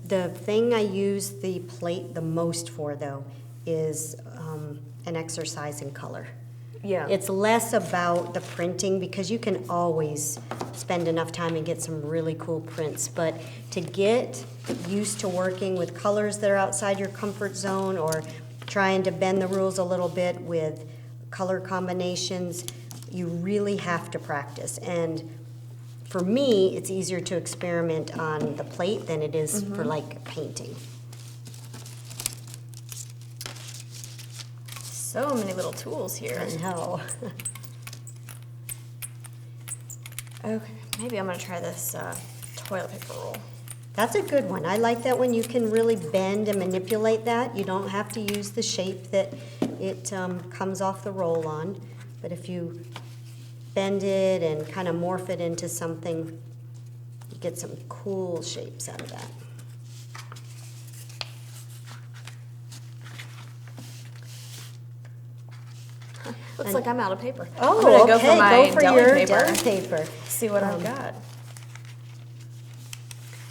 The thing I use the plate the most for, though, is an exercise in color. Yeah. It's less about the printing, because you can always spend enough time and get some really cool prints. But to get used to working with colors that are outside your comfort zone, or trying to bend the rules a little bit with color combinations, you really have to practice. And for me, it's easier to experiment on the plate than it is for like painting. So many little tools here. I know. Okay, maybe I'm gonna try this toilet paper roll. That's a good one. I like that one. You can really bend and manipulate that. You don't have to use the shape that it comes off the roll on. But if you bend it and kind of morph it into something, you get some cool shapes out of that. Looks like I'm out of paper. Oh, I'm gonna okay. go for my Go for deli your paper. deli paper. See what I've got.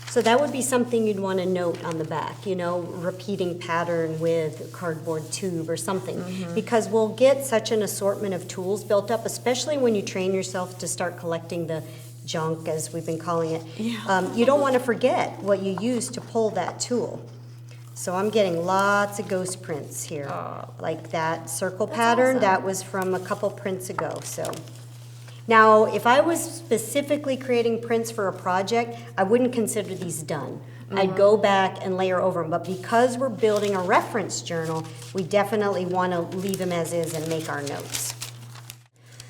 So that would be something you'd want to note on the back, you know, repeating pattern with cardboard tube or something. Because we'll get such an assortment of tools built up, especially when you train yourself to start collecting the junk, as we've been calling it. Yeah. You don't want to forget what you used to pull that tool. So I'm getting lots of ghost prints here. Like that circle pattern, awesome. that was from a couple prints ago, so. Now, if I was specifically creating prints for a project, I wouldn't consider these done. I'd go back and layer over them, but because we're building a reference journal, we definitely want to leave them as is and make our notes.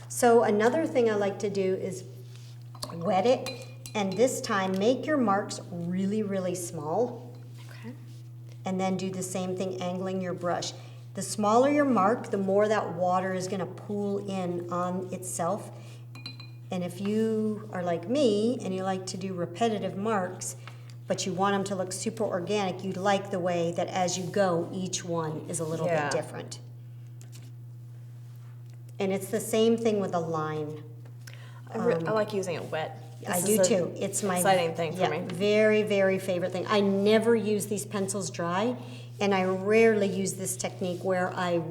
So another thing I like to do is wet it, and this time make your marks really, really small, Okay. and then do the same thing, angling your brush. The smaller your mark, the more that water is going to pool in on itself. And if you are like me and you like to do repetitive marks, but you want them to look super organic, you'd like the way that as you go, each one is a little bit different. And it's the same thing with a line. I like using it wet. I This do is too. It's my exciting thing for me. Very, very favorite thing. I never use these pencils dry, and I rarely use this technique where I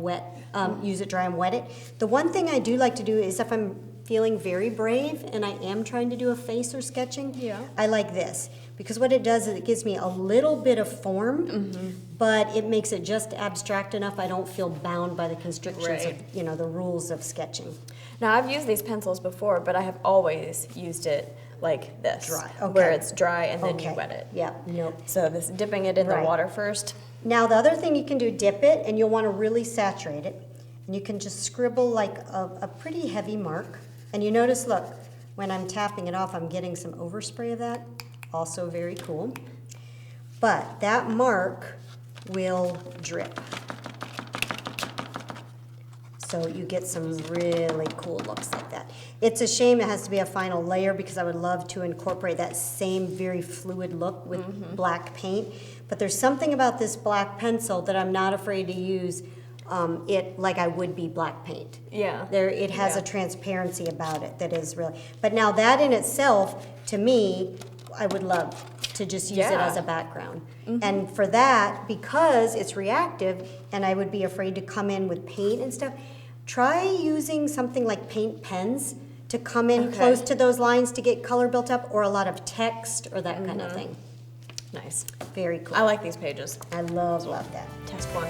use it dry and wet it. The one thing I do like to do is if I'm feeling very brave and I am trying to do a face or sketching, I like this. Because what it does is it gives me a little bit of form, but it makes it just abstract enough I don't feel bound by the constrictions of, you know, the rules of sketching. Now, I've used these pencils before, but I have always used it like this. Dry, okay. Where it's dry and then you wet it. Yeah, nope. So this dipping it in the water first. Now the other thing you can do, dip it, and you'll want to really saturate it. And you can just scribble like a pretty heavy mark. And you notice, look, when I'm tapping it off, I'm getting some overspray of that. Also very cool. But that mark will drip. So you get some really cool looks like that. It's a shame it has to be a final layer, because I would love to incorporate that same very fluid look with black paint. But there's something about this black pencil that I'm not afraid to use it like I would be black paint. Yeah. It has a transparency about it that is really, but now that in itself, to me, I would love to just use it as a background. And for that, because it's reactive and I would be afraid to come in with paint and stuff, try using something like paint pens to come in close to those lines to get color built up, or a lot of text or that kind of thing. Nice. Very cool. I like these pages. I love that. Test one.